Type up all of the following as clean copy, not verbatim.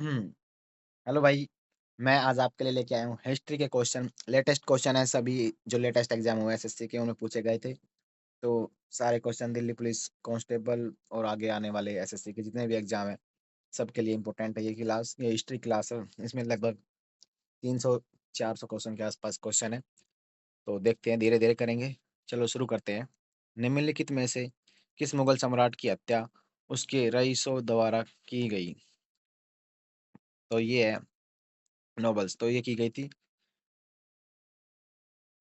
Hello भाई। मैं आज आपके लिए लेके आया हूँ हिस्ट्री के क्वेश्चन। लेटेस्ट क्वेश्चन है, सभी जो लेटेस्ट एग्जाम हुए एसएससी के उन्हें पूछे गए थे। तो सारे क्वेश्चन दिल्ली पुलिस कांस्टेबल और आगे आने वाले एसएससी के जितने भी एग्जाम है सबके लिए इंपॉर्टेंट है। ये हिस्ट्री क्लास है, इसमें लगभग 300 400 क्वेश्चन के आसपास क्वेश्चन है। तो देखते हैं, धीरे धीरे करेंगे। चलो शुरू करते हैं। निम्नलिखित में से किस मुगल सम्राट की हत्या उसके रईसों द्वारा की गई? तो ये है नोबल्स। तो ये की गई थी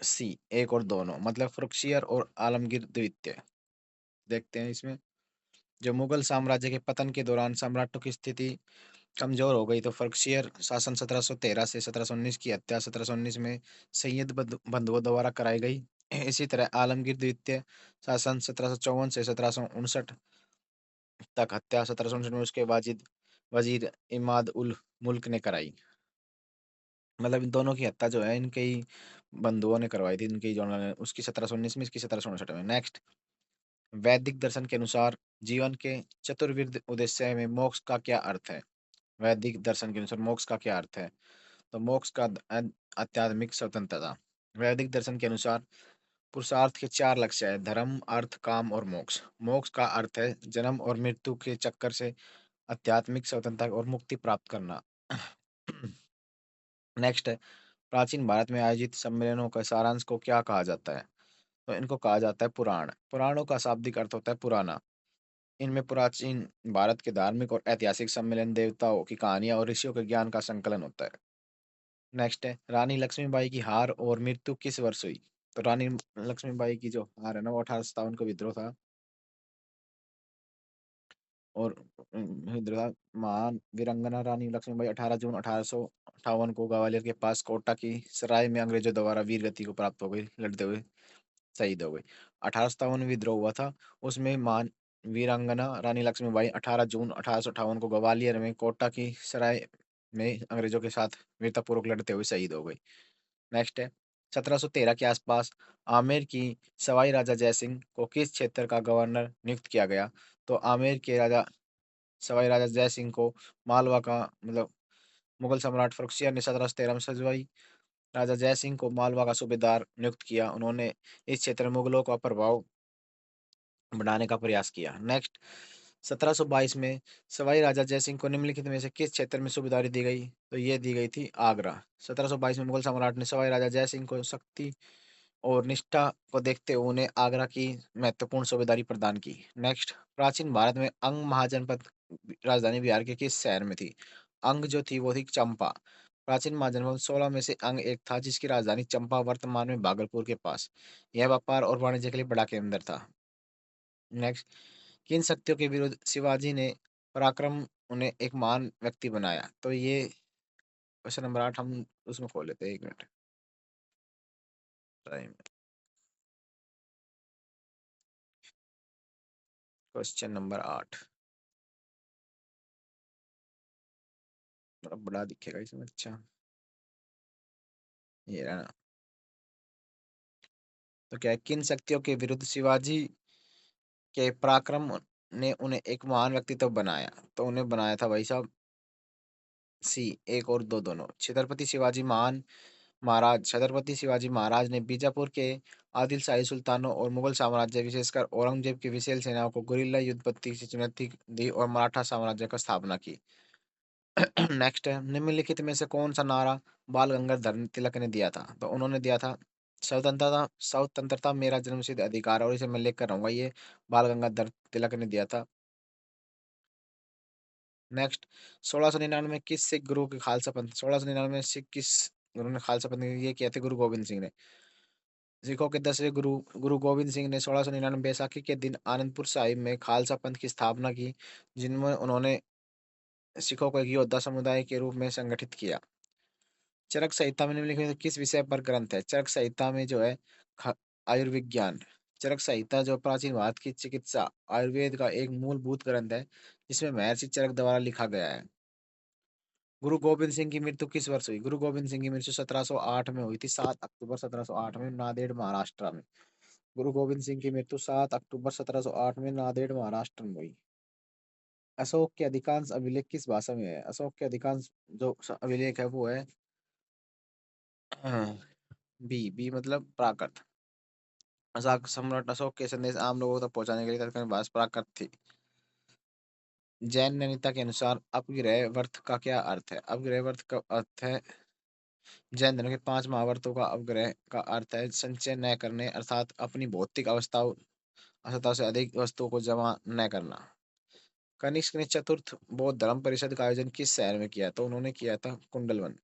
सी, एक और दोनों, मतलब फरुखशियर और आलमगीर द्वितीय। देखते हैं इसमें। जो मुगल साम्राज्य के पतन के दौरान सम्राटों की स्थिति कमजोर हो गई तो फरुखशियर शासन 1713 से 1719 की हत्या 1719 में सैयद बंधुओं द्वारा कराई गई। इसी तरह आलमगीर द्वितीय शासन 1754 से 1759 तक हत्या 1759 में उसके वाजिद वजीर इमाद उल मुल्क ने कराई। मतलब इन दोनों की हत्या जो है इनके ही बंधुओं ने करवाई थी, इनके ही जो उसकी 1719 में, इसकी 1759 में। नेक्स्ट, वैदिक दर्शन के अनुसार जीवन के चतुर्विध उद्देश्य में मोक्ष का क्या अर्थ है? वैदिक दर्शन के अनुसार मोक्ष का क्या अर्थ है? तो मोक्ष का आध्यात्मिक स्वतंत्रता। वैदिक दर्शन के अनुसार पुरुषार्थ के चार लक्ष्य है: धर्म, अर्थ, काम और मोक्ष। मोक्ष का अर्थ है जन्म और मृत्यु के चक्कर से आध्यात्मिक स्वतंत्रता और मुक्ति प्राप्त करना। नेक्स्ट है, प्राचीन भारत में आयोजित सम्मेलनों का सारांश को क्या कहा जाता है? तो इनको कहा जाता है पुराण। पुराणों का शाब्दिक अर्थ होता है पुराना। इनमें प्राचीन भारत के धार्मिक और ऐतिहासिक सम्मेलन, देवताओं की कहानियां और ऋषियों के ज्ञान का संकलन होता है। नेक्स्ट है, रानी लक्ष्मीबाई की हार और मृत्यु किस वर्ष हुई? तो रानी लक्ष्मीबाई की जो हार है ना, वो 1857 को विद्रोह था। और विद्रोह महान वीरांगना रानी लक्ष्मीबाई 18 जून 1858 को ग्वालियर के पास कोटा की सराय में अंग्रेजों द्वारा वीर गति को प्राप्त हो गई, लड़ते हुए शहीद हो गई। 1857 विद्रोह हुआ था, उसमें महान वीरांगना रानी लक्ष्मीबाई 18 जून 1858 को ग्वालियर में कोटा की सराय में अंग्रेजों के साथ वीरतापूर्वक लड़ते हुए शहीद हो गई। नेक्स्ट है, 1713 के आसपास आमेर की सवाई राजा जयसिंह को किस क्षेत्र का गवर्नर नियुक्त किया गया? तो आमेर के राजा सवाई राजा जय सिंह को मालवा का, मतलब मुगल सम्राट फरुखसियर ने 1713 में सजवाई राजा जय सिंह को मालवा का सूबेदार नियुक्त किया। उन्होंने इस क्षेत्र में मुगलों का प्रभाव बढ़ाने का प्रयास किया। नेक्स्ट, 1722 में सवाई राजा जय सिंह को निम्नलिखित में से किस क्षेत्र में सूबेदारी दी गई? तो ये दी गई थी आगरा। 1722 में मुगल सम्राट ने सवाई राजा जय सिंह को शक्ति और निष्ठा को देखते हुए उन्हें आगरा की महत्वपूर्ण सूबेदारी प्रदान की। नेक्स्ट, प्राचीन भारत में अंग महाजनपद राजधानी बिहार के किस शहर में थी? अंग जो थी वो थी चंपा। प्राचीन महाजनपद 16 में से अंग एक था, जिसकी राजधानी चंपा वर्तमान में भागलपुर के पास। यह व्यापार और वाणिज्य के लिए बड़ा केंद्र था। नेक्स्ट, किन शक्तियों के विरुद्ध शिवाजी ने पराक्रम उन्हें एक महान व्यक्ति बनाया? तो ये क्वेश्चन नंबर 8 हम उसमें खोल लेते हैं, 1 मिनट टाइम। क्वेश्चन नंबर 8 थोड़ा बड़ा दिखेगा इसमें। अच्छा, ये रहा ना। तो क्या है, किन शक्तियों के विरुद्ध शिवाजी के पराक्रम ने उन्हें एक महान व्यक्तित्व बनाया? तो उन्हें बनाया था भाई साहब सी, एक और दो दोनों। छत्रपति शिवाजी महाराज ने बीजापुर के आदिल शाही सुल्तानों और मुगल साम्राज्य, विशेषकर औरंगजेब की विशाल सेनाओं को गुरिल्ला युद्ध पद्धति से चुनौती दी और मराठा साम्राज्य का स्थापना की। नेक्स्ट है, निम्नलिखित में से कौन सा नारा बाल गंगाधर तिलक ने दिया था? तो उन्होंने दिया था स्वतंत्रता, स्वतंत्रता मेरा जन्मसिद्ध अधिकार। और इसे मैं लिख कर रहूंगा, ये बाल गंगाधर तिलक ने दिया था। नेक्स्ट, 1699 में किस सिख गुरु के खालसा पंथ, 1699 में सिख किस गुरु ने खालसा पंथ ये किया थे? गुरु गोविंद सिंह ने। सिखों के 10वें गुरु गुरु गोविंद सिंह ने 1699 बैसाखी के दिन आनंदपुर साहिब में खालसा पंथ की स्थापना की, जिनमें उन्होंने सिखों को एक योद्धा समुदाय के रूप में संगठित किया। चरक संहिता में निम्नलिखित में से किस विषय पर ग्रंथ है? चरक संहिता में जो है ख- आयुर्विज्ञान। चरक संहिता जो प्राचीन भारत की चिकित्सा आयुर्वेद का एक मूलभूत ग्रंथ है, जिसमें महर्षि चरक द्वारा लिखा गया है। गुरु गोबिंद सिंह की मृत्यु किस वर्ष हुई? गुरु गोबिंद सिंह की मृत्यु 1708 में हुई थी, 7 अक्टूबर 1708 में, नांदेड़ महाराष्ट्र में। गुरु गोबिंद सिंह की मृत्यु 7 अक्टूबर 1708 में नांदेड़ महाराष्ट्र में हुई। अशोक के अधिकांश अभिलेख किस भाषा में है? अशोक के अधिकांश जो अभिलेख है वो है बी मतलब प्राकृत। अशोक सम्राट अशोक के संदेश आम लोगों तक पहुंचाने के लिए तत्कालीन भाषा प्राकृत थी। जैन मान्यता के अनुसार अपग्रह वर्त का क्या अर्थ है? अपग्रह वर्त का अर्थ है, जैन धर्म के 5 महावर्तों का अपग्रह का अर्थ है संचय न करने, अर्थात अपनी भौतिक अवस्थाओं से अधिक वस्तुओं को जमा न करना। कनिष्क ने चतुर्थ बौद्ध धर्म परिषद का आयोजन किस शहर में किया? तो उन्होंने किया था कुंडलवन।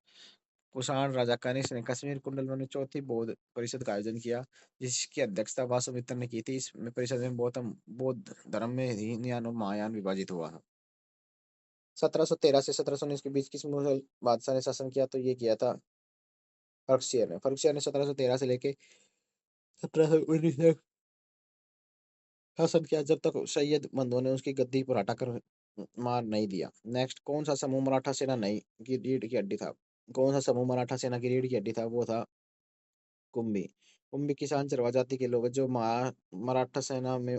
कुषाण राजा कनिष्क ने कश्मीर कुंडलवन में चौथी बौद्ध परिषद का आयोजन किया, जिसकी अध्यक्षता वासुमित्र ने की थी। इस परिषद में बौद्ध धर्म में हीनयान और महायान विभाजित हुआ था। 1713 से 1719 के बीच किस मुगल बादशाह ने शासन किया? तो ये किया था फर्रुखसियर ने। फर्रुखसियर ने 1713 से लेके 1719 तक शासन किया, जब तक सैयद बंधुओं ने उसकी गद्दी पर हटाकर मार नहीं दिया। नेक्स्ट, कौन सा समूह मराठा सेना नहीं की रीढ़ की हड्डी था? कौन सा समूह मराठा सेना की रीढ़ की हड्डी था? वो था कुंभी। कुंभी किसान चरवा जाति के लोग हैं, जो मराठा सेना में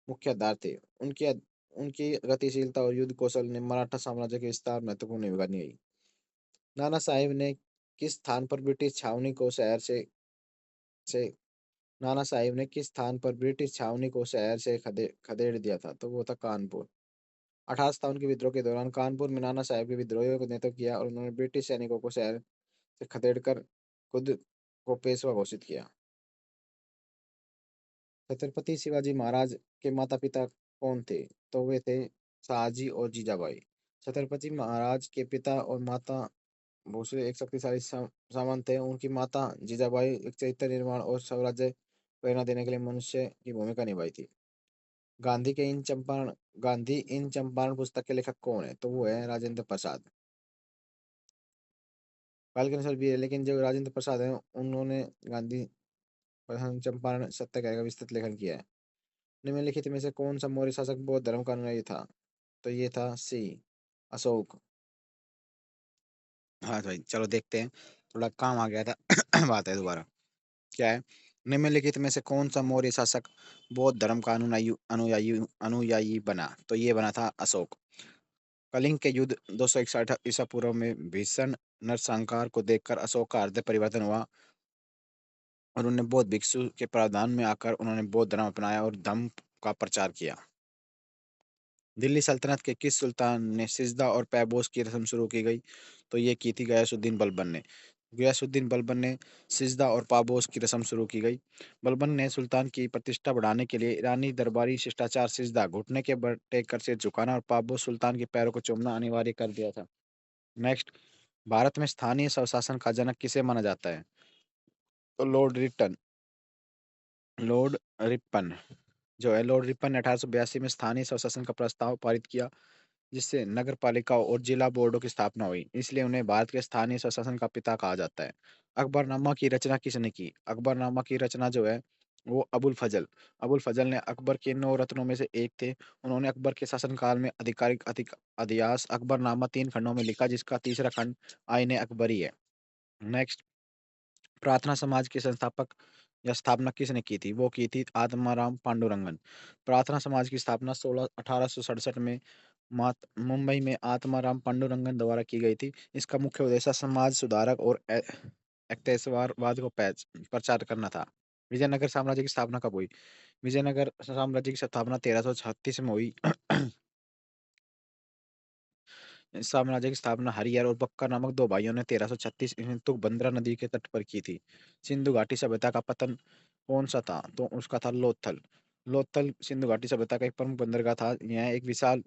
मुख्य आधार थे। उनकी गतिशीलता और युद्ध कौशल ने मराठा साम्राज्य के विस्तार में महत्वपूर्ण भूमिका निभाई। नाना साहेब ने किस स्थान पर ब्रिटिश छावनी को शहर से नाना साहिब ने किस स्थान पर ब्रिटिश छावनी को शहर से खदेड़ दिया था? तो वो था कानपुर। 1857 के विद्रोह के दौरान कानपुर में नाना साहेब के विद्रोहियों का नेतृत्व किया और उन्होंने ब्रिटिश सैनिकों को शहर से खदेड़कर खुद को पेशवा घोषित किया। छत्रपति शिवाजी महाराज के माता पिता कौन थे? तो वे थे शहाजी और जीजाबाई। छत्रपति महाराज के पिता और माता भोसले एक शक्तिशाली सामंत थे। उनकी माता जीजाबाई एक चरित्र निर्माण और स्वराज्य प्रेरणा देने के लिए मनुष्य की भूमिका निभाई थी। गांधी के इन चंपारण गांधी इन चंपारण पुस्तक के लेखक कौन है? तो वो है राजेंद्र प्रसाद। काल के अनुसार भी है, लेकिन जो राजेंद्र प्रसाद है उन्होंने गांधी प्रथम चंपारण सत्याग्रह का विस्तृत लेखन किया है। निम्नलिखित में से कौन सा मौर्य शासक बौद्ध धर्म का अनुयायी था? तो ये था सी, अशोक। हाँ भाई, चलो देखते हैं। थोड़ा काम आ गया था बात है दोबारा। क्या है? निम्नलिखित में से कौन सा मौर्य शासक बौद्ध धर्म का अनुयायी अनुयायी अनुयायी बना? तो ये बना था अशोक। कलिंग के युद्ध 261 ईसा पूर्व में भीषण नरसंहार को देखकर अशोक का हृदय परिवर्तन हुआ और उन्हें बौद्ध भिक्षु के प्रावधान में आकर उन्होंने बौद्ध धर्म अपनाया और धम्म का प्रचार किया। दिल्ली सल्तनत के किस सुल्तान ने सिजदा और पैबोस की रस्म शुरू की गई? तो ये की थी गयासुद्दीन बलबन ने। गयासुद्दीन बलबन ने सिजदा और पाबोस की रस्म शुरू की गई। बलबन ने सुल्तान की प्रतिष्ठा बढ़ाने के लिए ईरानी दरबारी शिष्टाचार सिजदा, घुटने के बल टेक कर सिर झुकाना, और पाबोस सुल्तान के पैरों को चूमना अनिवार्य कर दिया था। नेक्स्ट, भारत में स्थानीय स्वशासन का जनक किसे माना जाता है? तो लॉर्ड रिपन जो है, लॉर्ड रिपन ने 1882 में स्थानीय स्वशासन का प्रस्ताव पारित किया, जिससे नगर पालिकाओं और जिला बोर्डों की स्थापना हुई। इसलिए उन्हें भारत के स्थानीय स्वशासन का पिता कहा जाता है। अकबरनामा की रचना किसने की? अकबरनामा की रचना जो है वो अबुल फजल ने अकबर के 9 रत्नों में से एक थे। उन्होंने अकबर के शासनकाल में आधिकारिक इतिहास अकबरनामा 3 खंडों में लिखा, जिसका तीसरा खंड आईने अकबरी है। नेक्स्ट, प्रार्थना समाज के संस्थापक या स्थापना किसने की थी? वो की थी आत्माराम पांडुरंगन। प्रार्थना समाज की स्थापना 1867 में मुंबई में आत्माराम पांडुरंगन द्वारा की गई थी। इसका मुख्य उद्देश्य समाज सुधारक और एकतेश्वरवाद को प्रचार करना था। विजयनगर साम्राज्य की स्थापना कब हुई? विजयनगर साम्राज्य की स्थापना 1336 में हुई। इस साम्राज्य की स्थापना हरिहर और बक्कर नामक दो भाइयों ने 1336 ईस्वी में तुंगभद्रा नदी के तट पर की थी। सिंधु घाटी सभ्यता का पतन कौन सा था? तो उसका था लोथल। लोथल सिंधु घाटी सभ्यता का एक प्रमुख बंदरगाह था। यह एक विशाल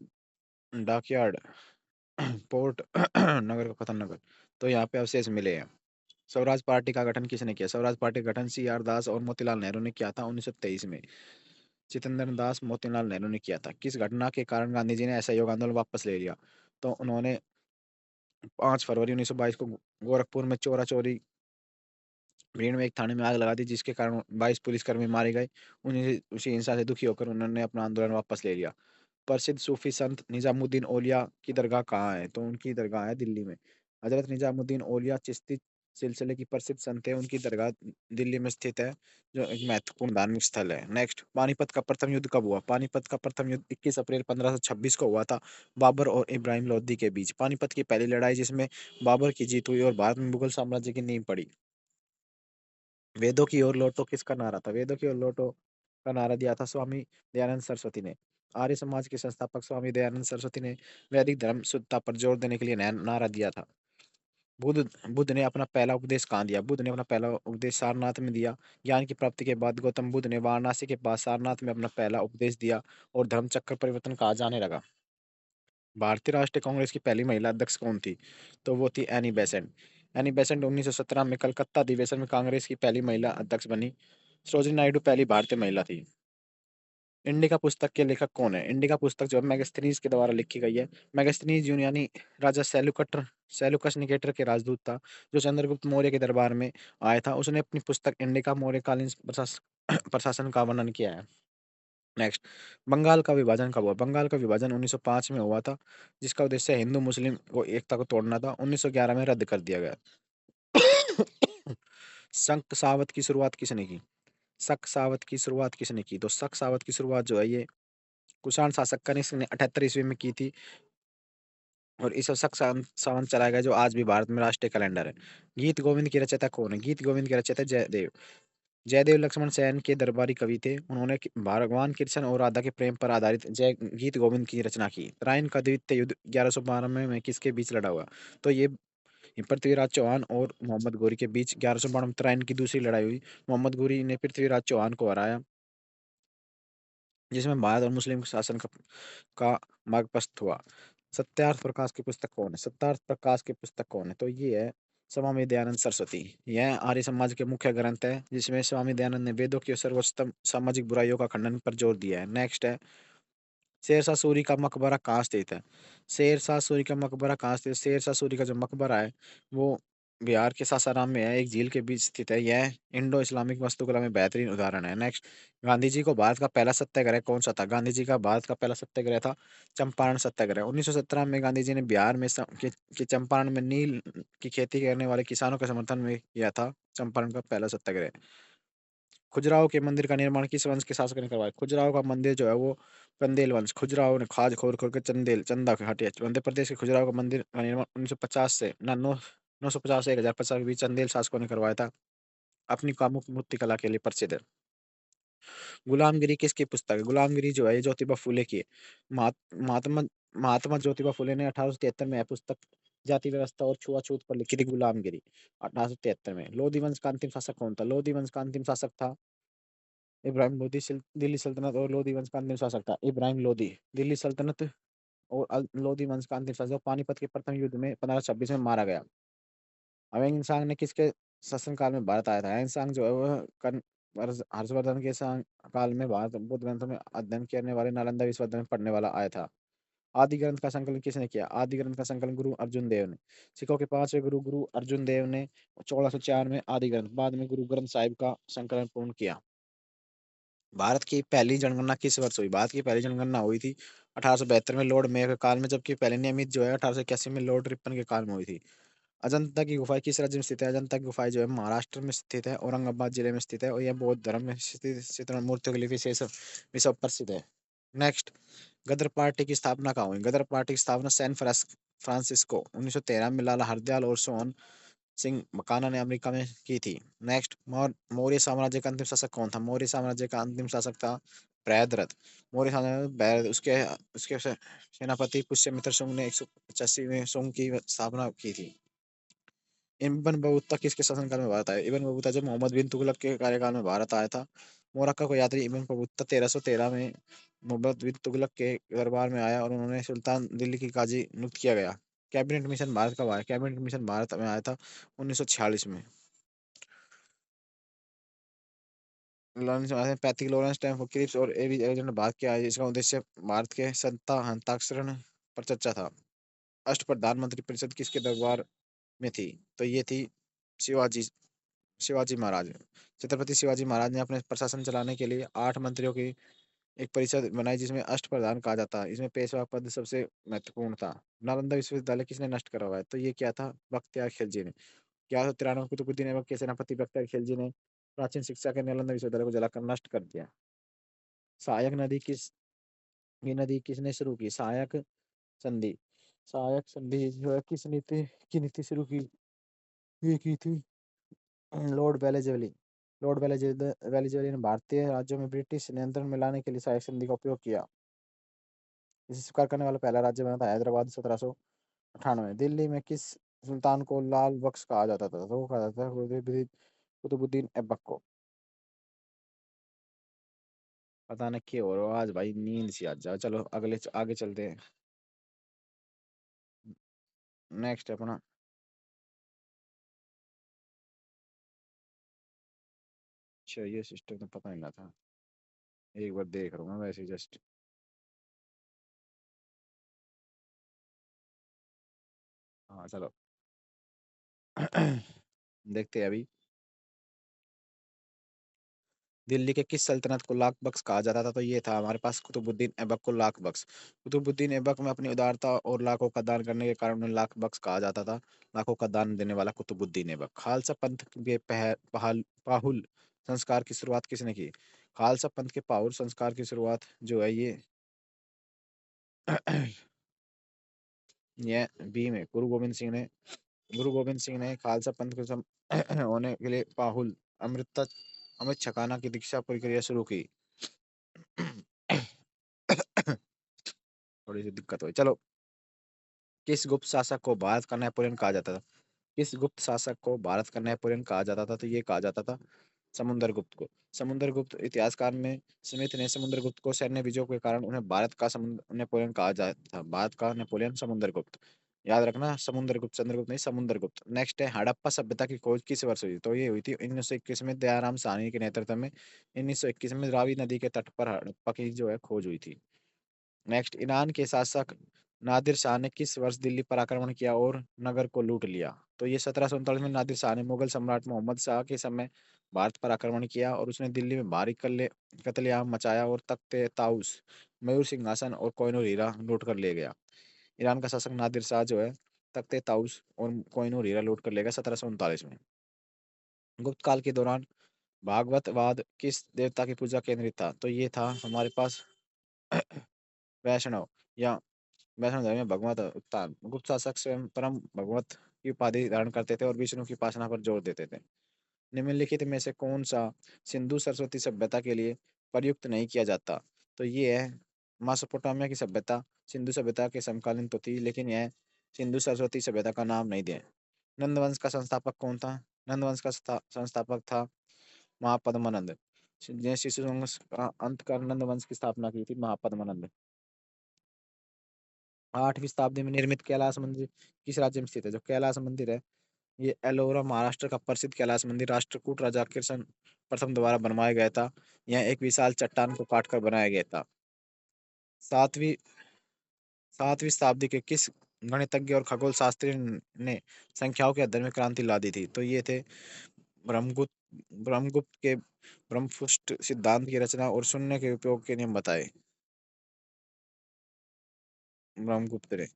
डॉकयार्ड पोर्ट नगर का कथन नगर, तो यहाँ पे अवशेष मिले हैं। स्वराज पार्टी का गठन किसने किया? स्वराज पार्टी का गठन CR दास और मोतीलाल नेहरू ने किया था 1923 में। चितंदर दास मोतीलाल नेहरू ने किया था। किस घटना के कारण गांधी जी ने असहयोग आंदोलन वापस ले लिया? तो उन्होंने 5 फरवरी 1922 को गोरखपुर में चोरा चोरी भीड़ में एक थाने में आग लगा दी, जिसके कारण 22 पुलिसकर्मी मारे गए। उन्हें उसी हिंसा से दुखी होकर उन्होंने अपना आंदोलन वापस ले लिया। प्रसिद्ध सूफी संत निजामुद्दीन औलिया की दरगाह कहाँ है? तो उनकी दरगाह है दिल्ली में। हजरत निजामुद्दीन औलिया चिश्ती सिलसिले की प्रसिद्ध संत है, उनकी दरगाह दिल्ली में स्थित है, जो एक महत्वपूर्ण धार्मिक स्थल है। नेक्स्ट, पानीपत का प्रथम युद्ध कब हुआ? पानीपत का प्रथम युद्ध 21 अप्रैल 1526 को हुआ था, बाबर और इब्राहिम लोदी के बीच। पानीपत की पहली लड़ाई जिसमें बाबर की जीत हुई और भारत में मुगल साम्राज्य की नींव पड़ी। वेदों की ओर लौटो किसका नारा था? वेदों की ओर लौटो का नारा दिया था स्वामी दयानंद सरस्वती ने। आर्य समाज के संस्थापक स्वामी दयानंद सरस्वती ने वैदिक धर्म शुद्धता पर जोर देने के लिए नया नारा दिया था। बुद्ध बुद्ध ने अपना पहला उपदेश कहाँ दिया? बुद्ध ने अपना पहला उपदेश सारनाथ में दिया। ज्ञान की प्राप्ति के बाद गौतम बुद्ध ने वाराणसी के पास सारनाथ में अपना पहला उपदेश दिया और धर्म चक्र परिवर्तन कहा जाने लगा। भारतीय राष्ट्रीय कांग्रेस की पहली महिला अध्यक्ष कौन थी? तो वो थी एनी बेसेंट। एनी बेसेंट 1917 में कलकत्ता अधिवेशन में कांग्रेस की पहली महिला अध्यक्ष बनी। सरोजिनी नायडू पहली भारतीय महिला थी। इंडिका पुस्तक के लेखक कौन है? इंडिका पुस्तक जो है मेगास्थनीज के द्वारा लिखी गई है। मेगास्थनीज यूनानी राजा सेलुकस निकेटर के राजदूत था, जो चंद्रगुप्त मौर्य के दरबार में आया था। उसने अपनी पुस्तक इंडिका मौर्यकालीन प्रशासन का वर्णन किया है। नेक्स्ट, बंगाल का विभाजन कब हुआ? बंगाल का विभाजन 1905 में हुआ था, जिसका उद्देश्य हिंदू मुस्लिम को एकता को तोड़ना था। 1911 में रद्द कर दिया गया। शक सावत की शुरुआत किसने की? शक सावत की शुरुआत किसने की? तो शक सावत की शुरुआत जो है ये कुषाण शासक कनिष्क ने 78 ईस्वी में की थी, और इस शक सावंत चलाया गया, जो आज भी भारत में राष्ट्रीय कैलेंडर है। गीत गोविंद की रचयिता कौन है? गीत गोविंद के रचयिता जयदेव। जयदेव लक्ष्मण सेन के दरबारी कवि थे। उन्होंने भगवान कृष्ण और राधा के प्रेम पर आधारित जय गीत गोविंद की रचना की। तराइन का द्वितीय युद्ध 1112 में किसके बीच लड़ा हुआ? तो ये पृथ्वीराज चौहान और मोहम्मद घोरी के बीच 1192 में तराइन की दूसरी लड़ाई हुई। मोहम्मद घोरी ने पृथ्वीराज चौहान को हराया, जिसमें भारत और मुस्लिम शासन का मार्ग प्रशस्त हुआ। सत्यार्थ प्रकाश की पुस्तक कौन है? सत्यार्थ प्रकाश की पुस्तक कौन है? तो ये है स्वामी दयानंद सरस्वती। यह आर्य समाज के मुख्य ग्रंथ है, जिसमें स्वामी दयानंद ने वेदों की सर्वोच्चतम सामाजिक बुराइयों का खंडन पर जोर दिया है। नेक्स्ट है, शेरशाह सूरी का मकबरा कहाँ स्थित है? शेरशाह सूरी का मकबरा कहाँ स्थित है? शेरशाह सूरी का जो मकबरा है वो बिहार के सासाराम में है, एक झील के बीच स्थित है। यह इंडो इस्लामिक वास्तुकला में बेहतरीन उदाहरण है। नेक्स्ट, गांधी जी को भारत का पहला सत्याग्रह कौन सा था? गांधी जी का भारत का पहला सत्याग्रह था चंपारण सत्याग्रह। 1917 में गांधी जी ने बिहार में के चंपारण में नील की खेती करने वाले किसानों के समर्थन में किया था चंपारण का पहला सत्याग्रह। खजुराहो के मंदिर का निर्माण किस वंश के शासक ने करवाया? खजुराहो का मंदिर जो है वो चंदेल वंश। खजुराहो ने खाज खोद खोद के चंदा हटिया मध्य प्रदेश के खजुराहो का मंदिर का निर्माण 1950 से ना 950 से 1050 के बीच चंदेल शासकों ने करवाया था। अपनी कामुक मूर्ति कला के लिए प्रसिद्ध है। गुलामगिरी किसकी पुस्तक है? गुलामगिरी जो है ये ज्योतिबा फुले की है। महात्मा महात्मा ज्योतिबा फुले ने 1873 में यह पुस्तक जाति व्यवस्था और छुआछूत पर लिखी थी, गुलामगिरी। 1873 में। लोधी वंश का अंतिम शासक कौन था? लोधी वंश का अंतिम शासक था इब्राहिम लोदी। दिल्ली सल्तनत और लोधी वंश का अंतिम शासक था इब्राहिम लोदी। दिल्ली सल्तनत और लोधी वंश का अंतिम शासक पानीपत के प्रथम युद्ध में 1526 में मारा गया। अवेंग सांग ने किसके शासनकाल में भारत आया था? अवेंग सांग जो है वह हर्षवर्धन के काल में भारत बुद्ध ग्रंथों में अध्ययन करने वाले नालंदा विश्वविद्यालय में पढ़ने वाला आया था। आदि ग्रंथ का संकलन किसने किया? आदि ग्रंथ का संकलन गुरु अर्जुन देव ने। सिखों के पांचवें गुरु गुरु अर्जुन देव ने 1604 में आदि ग्रंथ, बाद में गुरु ग्रंथ साहिब का संकलन पूर्ण किया। भारत की पहली जनगणना किस वर्ष हुई? भारत की पहली जनगणना हुई थी 1872 में लॉर्ड मेयो के काल में, जबकि पहले नियमित जो है 1881 में लॉर्ड रिपन के काल में हुई थी। अजंता की गुफाएं किस राज्य में स्थित है? अजंता की गुफाएं जो है महाराष्ट्र में स्थित है, औरंगाबाद जिले में स्थित है, और यह बौद्ध धर्म में स्थित मूर्तियों के लिए विशेष विश्व प्रसिद्ध है। नेक्स्ट, गदर पार्टी की स्थापना कहाँ हुई? गदर पार्टी की स्थापना फ्रांसिस्को 1913 में लाला हरदयाल और सोहन सिंह मकाना ने अमेरिका में की थी। नेक्स्ट, मौर्य साम्राज्य का अंतिम शासक कौन था? मौर्य साम्राज्य का अंतिम शासक था बृहद्रथ। मौर्य साम्राज्य उसके उसके सेनापति पुष्यमित्र शुंग ने 185 में शुंग की स्थापना की थी। इब्न बतूता किसके शासनकाल में भारत आया? इब्न बतूता जब मोहम्मद बिन तुगलक के कार्यकाल में भारत आया था। मोरक्को को यात्री इब्न बतूता 1313 में मोहम्मद बिन तुगलक के दरबार में आया और उन्होंने सुल्तान दिल्ली की काजी नियुक्त किया गया। कैबिनेट मिशन भारत कब आया? कैबिनेट मिशन भारत में आया था 1946 में। लॉरेंस 35 लॉरेंस टाइम क्रिप्स और एवी एजेंट भारत के आए, इसका उद्देश्य भारत के सत्ता हस्तांतरण पर चर्चा था। अष्ट प्रधानमंत्री परिषद किसके दरबार में थी? तो ये थी शिवाजी शिवाजी महाराज। छत्रपति शिवाजी महाराज ने अपने प्रशासन चलाने के लिए 8 मंत्रियों की एक परिषद बनाई, जिसमें अष्ट प्रधान कहा जाता है। इसमें पेशवा पद सबसे महत्वपूर्ण था। नालंदा विश्वविद्यालय किसने नष्ट करवाया? तो ये क्या था? बख्तियार खिलजी ने। 1193 कुतुबुद्दीन ऐबक के सेनापति बख्तियार खिलजी ने प्राचीन शिक्षा के नालंदा विश्वविद्यालय को जलाकर नष्ट कर दिया। सहायक नदी किस ये नदी किसने शुरू की? सहायक संधि। सहायक संधि जो है किस नीति की नीति शुरू की? ये की थी लॉर्ड वेलेजली। वेलेजली ने भारतीय राज्यों में ब्रिटिश नियंत्रण में लाने के लिए सहायक संधि का उपयोग किया। इसे स्वीकार करने वाला पहला राज्य बना था हैदराबाद 1798। दिल्ली में किस सुल्तान को लाल बख्श कहा जाता था? तो वो कहा जाता है कुतुबुद्दीन ऐबक को। पता नहीं क्यों हो रहा है आज भाई, नींद सी आ जा। चलो अगले आगे चलते हैं। नेक्स्ट है अपना। अच्छा ये सिस्टम तो पता नहीं था, एक बार देख रहा हूँ मैं वैसे जस्ट। हाँ चलो देखते हैं अभी। दिल्ली के किस सल्तनत को लाख बख्श कहा जाता था? तो ये था हमारे पास कुतुबुद्दीन ऐबक को लाख बख्श। कुतुबुद्दीन ऐबक में अपनी उदारता और लाखों का दान करने के कारण उन्हें लाख बख्श कहा जाता था। लाखों का दान देने वाला कुतुबुद्दीन ऐबक। खालसा पंथ के पाहुल संस्कार की शुरुआत किसने की? खालसा पंथ के पाहुल संस्कार की शुरुआत जो है ये बी में गुरु गोविंद सिंह ने खालसा पंथ को होने के लिए पाहुल अमृत अमृत छकाना की दीक्षा प्रक्रिया शुरू की। थोड़ी सी दिक्कत हुई, चलो। किस गुप्त शासक को भारत का नेपोलियन कहा जाता था? किस गुप्त शासक को भारत का नेपोलियन कहा जाता था? तो ये कहा जाता था समुद्रगुप्त को। समुद्रगुप्त इतिहासकार में स्मिथ ने समुद्रगुप्त को सैन्य विजयों के कारण उन्हें भारत का नेपोलियन कहा जाता था। भारत का नेपोलियन समुद्रगुप्त। याद रखना, समुद्रगुप्त चंद्रगुप्त नहीं, समुद्रगुप्त। नेक्स्ट है हड़प्पा सभ्यता की खोज किस वर्ष हुई? तो ये हुई थी 1921 में, दयाराम साहनी के नेतृत्व में। 1921 में रावी नदी के तट पर हड़प्पा की जो है खोज हुई थी। नेक्स्ट, ईरान के शासक नादिर शाह ने किस वर्ष दिल्ली पर आक्रमण किया और नगर को लूट लिया? तो ये 1739 में नादिर शाह ने मुगल सम्राट मोहम्मद शाह के समय भारत पर आक्रमण किया और उसने दिल्ली में भारी कत्लेआम मचाया और तख्ते ताउस, मयूर सिंहासन और कोहिनूर हीरा लूट कर ले गया। ईरान का शासक नादिर शाह जो है तख्ते ताउस और कोहिनूर हीरा लूट कर ले गया 1739 में। गुप्त काल के दौरान भागवतवाद किस देवता की पूजा केंद्रित था? तो ये था हमारे पास वैष्णव या वैष्णव धर्म में भगवत उत्तान। गुप्त शासक स्वयं परम भगवत की उपाधि धारण करते थे और विष्णु की उपासना पर जोर देते थे। निम्नलिखित में से कौन सा सिंधु सरस्वती सभ्यता के लिए प्रयुक्त नहीं किया जाता? तो ये है मासोपोटामिया की सभ्यता। सिंधु सभ्यता के समकालीन तो थी, लेकिन यह सिंधु सरस्वती सभ्यता का नाम नहीं दे। नंदवंश का संस्थापक कौन था? नंदवंश का संस्थापक था महापद्मानंद। जिन्हें शिशु वंश का अंत कर नंदवंश की स्थापना की थी महापद्मानंद। 8वीं शताब्दी में निर्मित कैलाश मंदिर किस राज्य में स्थित है? जो कैलाश मंदिर है ये एलोरा महाराष्ट्र का प्रसिद्ध कैलाश मंदिर राष्ट्रकूट राजा कृष्ण प्रथम द्वारा बनवाया गया था। यह एक विशाल चट्टान को काटकर बनाया गया था। सातवीं सातवीं शताब्दी के किस गणितज्ञ और खगोल शास्त्री ने संख्याओं के अध्ययन में क्रांति ला दी थी? तो ये थे ब्रह्मगुप्त। ब्रह्मगुप्त के ब्रह्मपुष्ट सिद्धांत की रचना और शून्य के उपयोग के नियम बताए ब्रह्मगुप्त ने।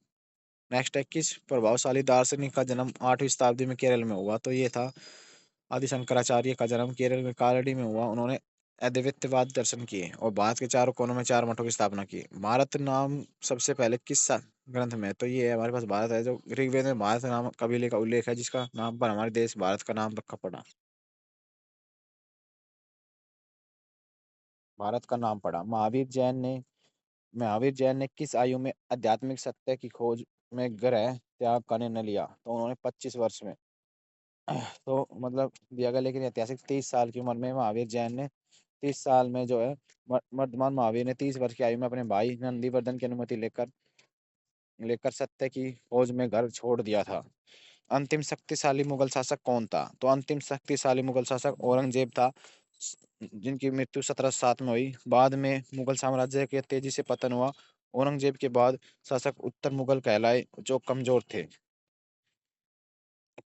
नेक्स्ट है, किस प्रभावशाली दार्शनिक का जन्म 8वीं शताब्दी में केरल में हुआ? तो ये था आदि शंकराचार्य का जन्म केरल में कालड़ी में हुआ। उन्होंने अद्वैतवाद दर्शन किए और भारत के चारों कोनों में 4 मठों की स्थापना की। भारत नाम सबसे पहले किस ग्रंथ में है? तो ये है हमारे पास भारत है, जो ऋग्वेद में भारत नाम कबीले का उल्लेख है, जिसका नाम पर हमारे देश भारत का नाम रखा पड़ा। भारत का नाम पड़ा। महावीर जैन ने किस आयु में आध्यात्मिक सत्य की खोज में ग्रह त्याग का निर्णय लिया? तो उन्होंने 25 वर्ष में तो मतलब दिया गया, लेकिन ऐतिहासिक 30 साल की उम्र में महावीर जैन ने 30 साल में जो है वर्तमान महावीर ने 30 वर्ष की आयु में अपने भाई नंदीवर्धन की अनुमति लेकर लेकर सत्य की खोज में घर छोड़ दिया था। अंतिम शक्तिशाली मुगल शासक कौन था? तो अंतिम शक्तिशाली मुगल शासक औरंगजेब था, जिनकी मृत्यु 1707 में हुई। बाद में मुगल साम्राज्य के तेजी से पतन हुआ। औरंगजेब के बाद शासक उत्तर मुगल कहलाए, जो कमजोर थे।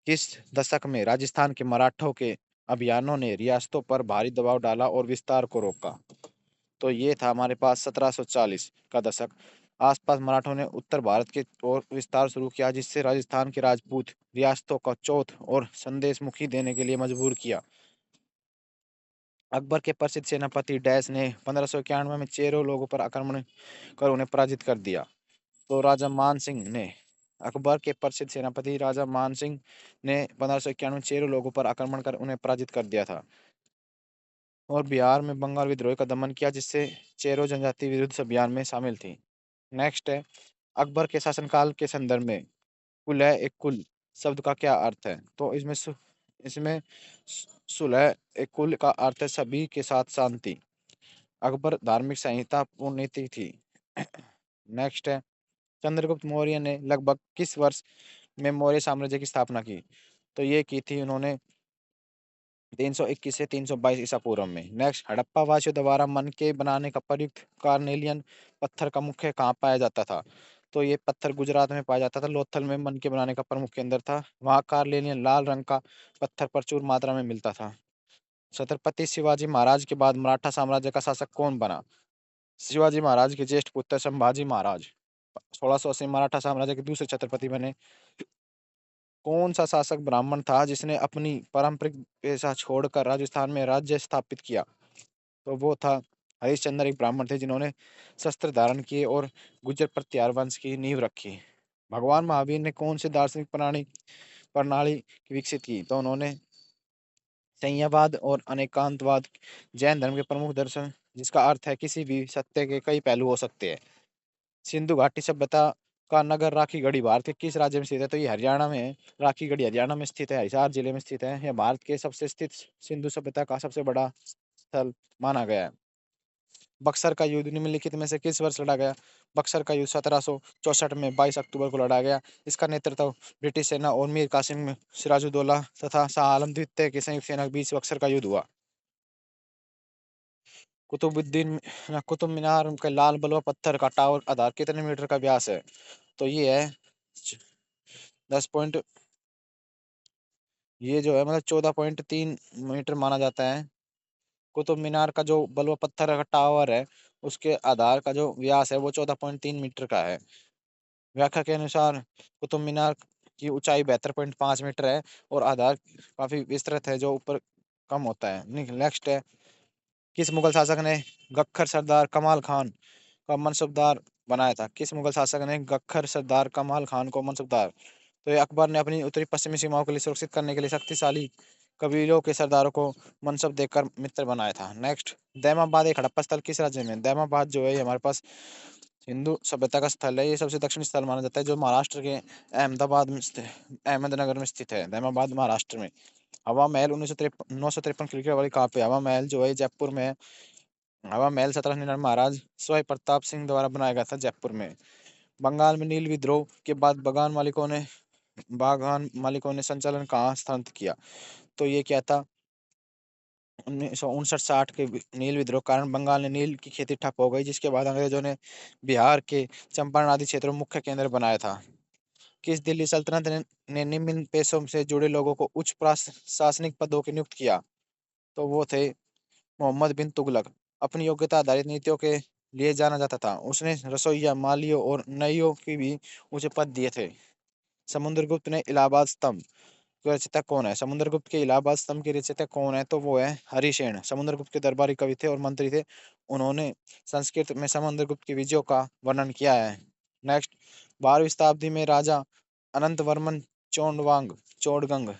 किस दशक में राजस्थान के मराठों के अभियानों ने रियासतों पर भारी दबाव डाला और विस्तार को रोका? तो ये था हमारे पास 1740 का दशक। आसपास मराठों ने उत्तर भारत के ओर विस्तार शुरू किया, जिससे राजस्थान के राजपूत रियासतों को चौथ और संदेशमुखी देने के लिए मजबूर किया। अकबर के प्रसिद्ध सेनापति डैश ने 1591 में चेरो लोगों पर आक्रमण कर उन्हें पराजित कर दिया। तो राजा मान सिंह ने अकबर के प्रसिद्ध सेनापति राजा मान सिंह ने 1591 में चेरो लोगों पर आक्रमण कर उन्हें पराजित कर दिया था और बिहार में बंगाल विद्रोह का दमन किया, जिससे चेरो जनजाति विरुद्ध अभियान में शामिल थी। नेक्स्ट है, अकबर के शासनकाल के संदर्भ में कुलह एक कुल शब्द का क्या अर्थ है? तो इसमें सुलह एक कुल का अर्थ है सभी के साथ शांति। अकबर धार्मिक संहिता पूर्ण नीति थी। नेक्स्ट है, चंद्रगुप्त मौर्य ने लगभग किस वर्ष में मौर्य साम्राज्य की स्थापना की? तो ये की थी उन्होंने 321 से 322 ईसा पूर्व में। नेक्स्ट, हड़प्पा वासियों द्वारा मन के बनाने का प्रयुक्त कार्नेलियन पत्थर का मुख्य कहाँ पाया जाता था? तो ये पत्थर गुजरात में पाया जाता था। लोथल में मन के बनाने का प्रमुख केंद्र था। वहाँ कार्नेलियन लाल रंग का पत्थर प्रचुर मात्रा में मिलता था। छत्रपति शिवाजी महाराज के बाद मराठा साम्राज्य का शासक कौन बना? शिवाजी महाराज के ज्येष्ठ पुत्र संभाजी महाराज 1680 मराठा साम्राज्य के दूसरे छत्रपति बने। कौन सा शासक ब्राह्मण था जिसने अपनी पारंपरिक पेशा छोड़कर राजस्थान में राज्य स्थापित किया? तो वो था हरिश्चंद्र, एक ब्राह्मण थे जिन्होंने शस्त्र धारण किए और गुर्जर प्रत्यार वंश की नींव रखी। भगवान महावीर ने कौन सी दार्शनिक प्रणाली प्रणाली विकसित की? तो उन्होंने संयमवाद और अनेकांतवाद, जैन धर्म के प्रमुख दर्शन, जिसका अर्थ है किसी भी सत्य के कई पहलू हो सकते हैं। सिंधु घाटी सभ्यता का नगर राखीगढ़ी भारत के किस राज्य में स्थित है? तो ये हरियाणा में है। राखीगढ़ी हरियाणा में स्थित है, हिसार जिले में स्थित है। यह भारत के सबसे स्थित सिंधु सभ्यता का सबसे बड़ा स्थल माना गया है। बक्सर का युद्ध निम्नलिखित में से किस वर्ष लड़ा गया? बक्सर का युद्ध 1764 में 22 अक्टूबर को लड़ा गया। इसका नेतृत्व ब्रिटिश सेना और मीर कासिम सिराजुद्दौला तथा शाह आलम द्वितीय की संयुक्त सेना के बीच बक्सर का युद्ध हुआ। कुतुबुद्दीन कुतुब मीनार के लाल बलुआ पत्थर का टावर आधार कितने मीटर का व्यास है? तो ये है 10 ये जो है मतलब 14.3 मीटर माना जाता है। कुतुब मीनार का जो बलुआ पत्थर का टावर है, उसके आधार का जो व्यास है वो 14.3 मीटर का है। व्याख्या के अनुसार कुतुब मीनार की ऊंचाई 72.5 मीटर है और आधार काफी विस्तृत है जो ऊपर कम होता है। नेक्स्ट है, किस मुगल शासक ने गख्खर सरदार कमाल खान का मनसबदार बनाया था? किस मुगल शासक ने गख्खर सरदार कमाल खान को मनसबदार? तो ये अकबर ने अपनी उत्तरी पश्चिमी सीमाओं के लिए सुरक्षित करने के लिए शक्तिशाली कबीलों के सरदारों को मनसब देकर मित्र बनाया था। नेक्स्ट, दैमाबाद एक हड़प्पा स्थल किस राज्य में? दैमाबाद जो है ये हमारे पास हिंदू सभ्यता का स्थल है। ये सबसे दक्षिणी स्थल माना जाता है जो महाराष्ट्र के अहमदाबाद में अहमदनगर में स्थित है। दैमाबाद महाराष्ट्र में। हवा महल 953 खिड़कियों वाली कहाँ पे? हवा महल जो है जयपुर में है। हवा महल 1799 महाराज सवाई प्रताप सिंह द्वारा बनाया गया था जयपुर में। बंगाल में नील विद्रोह के बाद बागान मालिकों ने संचालन कहाँ स्थानांतरित किया? तो ये क्या था, 1959-60 के नील विद्रोह के कारण बंगाल में नील की खेती ठप हो गई, जिसके बाद अंग्रेजों ने बिहार के चंपारण आदि क्षेत्रों में मुख्य केंद्र बनाया था। किस दिल्ली सल्तनत ने निम्न पेशों से जुड़े लोगों को उच्च प्रशासनिक पदों की नियुक्त किया? तो वो थे मोहम्मद बिन तुगलक। अपनी योग्यता आधारित नीतियों के लिए जाना जाता था। उसने रसोइया, मालियों और नइयों की भी ऊंचे पद दिए थे। समुद्रगुप्त ने इलाहाबाद स्तंभ के रचयिता कौन है? समुद्रगुप्त के इलाहाबाद स्तंभ के रचयिता कौन है? तो वो है हरिसेन। समुद्रगुप्त के दरबारी कवि थे और मंत्री थे। उन्होंने संस्कृत में समुद्रगुप्त की विजयों का वर्णन किया है। नेक्स्ट, 12वीं शताब्दी में राजा अनंत वर्मन चोडगंग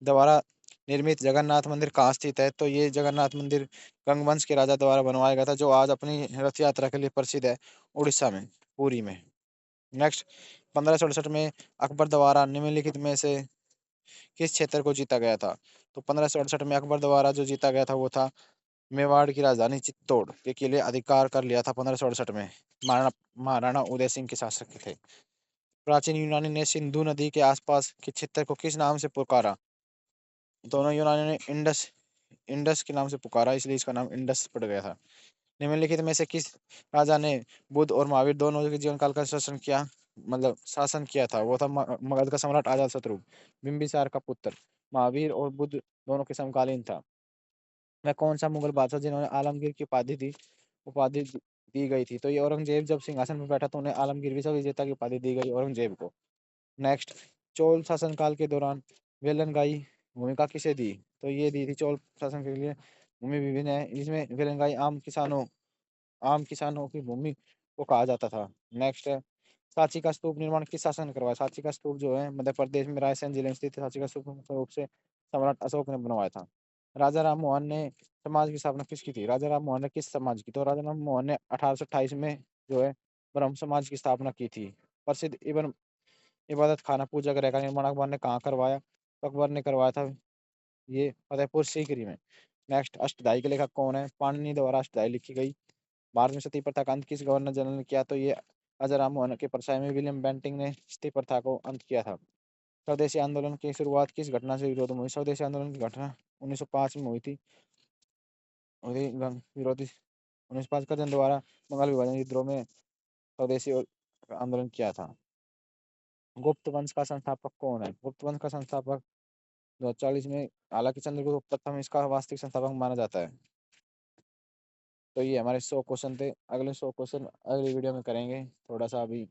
द्वारा निर्मित जगन्नाथ मंदिर कहाँ स्थित है? तो ये जगन्नाथ मंदिर गंगवंश के राजा द्वारा बनवाया गया था, जो आज अपनी रथ यात्रा के लिए प्रसिद्ध है, उड़ीसा में, पुरी में। नेक्स्ट, 1567 में अकबर द्वारा निम्नलिखित में से किस क्षेत्र को जीता गया था? तो 1567 में अकबर द्वारा जो जीता गया था वो था मेवाड़ की राजधानी चित्तौड़ के किले अधिकार कर लिया था 1567 में। महाराणा महाराणा उदय सिंह के शासक थे। प्राचीन यूनानी ने सिंधु नदी के आसपास के क्षेत्र को किस नाम से पुकारा? दोनों यूनानियों ने इंडस इंडस के नाम से पुकारा, इसलिए इसका नाम इंडस पड़ गया था। निम्नलिखित में से किस राजा ने बुद्ध और महावीर दोनों के जीवन काल का शासन किया था? वो था मगध का सम्राट अजातशत्रु, बिंबिसार का पुत्र। महावीर और बुद्ध दोनों के समकालीन था। वह कौन सा मुगल बादशाह जिन्होंने आलमगीर की उपाधि दी गई थी। तो ये औरंगजेब जब सिंहासन पर बैठा तो उन्हें आलमगीर विश्वविजेता की उपाधि दी गई औरंगजेब को। नेक्स्ट, चोल शासनकाल के दौरान वेलंगाई भूमिका किसे दी? तो ये दी थी चोल शासन के लिए भूमि विभिन्न है, इसमें वेलंगाई आम किसानों की भूमि को कहा जाता था। नेक्स्ट है, सांची का स्तूप निर्माण किस शासन ने करवाया? सांची का स्तूप जो है मध्य प्रदेश में रायसेन जिले में स्थित है। सांची का स्तूप मुख्य रूप से सम्राट अशोक ने बनवाया था। राजा राम मोहन ने समाज की स्थापना किसकी थी? राजा राम मोहन ने किस समाज की? तो राजा राम मोहन ने 1828 में जो है ब्रह्म समाज की स्थापना की थी। प्रसिद्ध इबन इबादत खाना पूजा गृह का निर्माण अकबर ने कहाँ करवाया? तो अकबर ने करवाया था ये फतेहपुर सीकरी में। नेक्स्ट, अष्टधाई के लेखक कौन है? पाणिनि द्वारा अष्टधाई लिखी गई। भारत में सती प्रथा का अंत किस गवर्नर जनरल ने किया? तो ये राजा राम मोहन के परछाई में विलियम बेंटिंग ने सती प्रथा को अंत किया था। स्वदेशी आंदोलन की शुरुआत किस घटना से विरोध में हुई? स्वदेशी आंदोलन की घटना 1905 में हुई थी। विरोधी 1905 का जन द्वारा बंगाल विभाजन विद्रोह में स्वदेशी आंदोलन किया था। गुप्त वंश का संस्थापक कौन है? गुप्त वंश का संस्थापक 2040 में, हालांकि चंद्रगुप्त प्रथम इसका वास्तविक संस्थापक माना जाता है। तो ये हमारे 100 क्वेश्चन थे। अगले 100 क्वेश्चन अगली वीडियो में करेंगे। थोड़ा सा अभी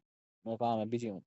मैं काम है, बिजी हूँ।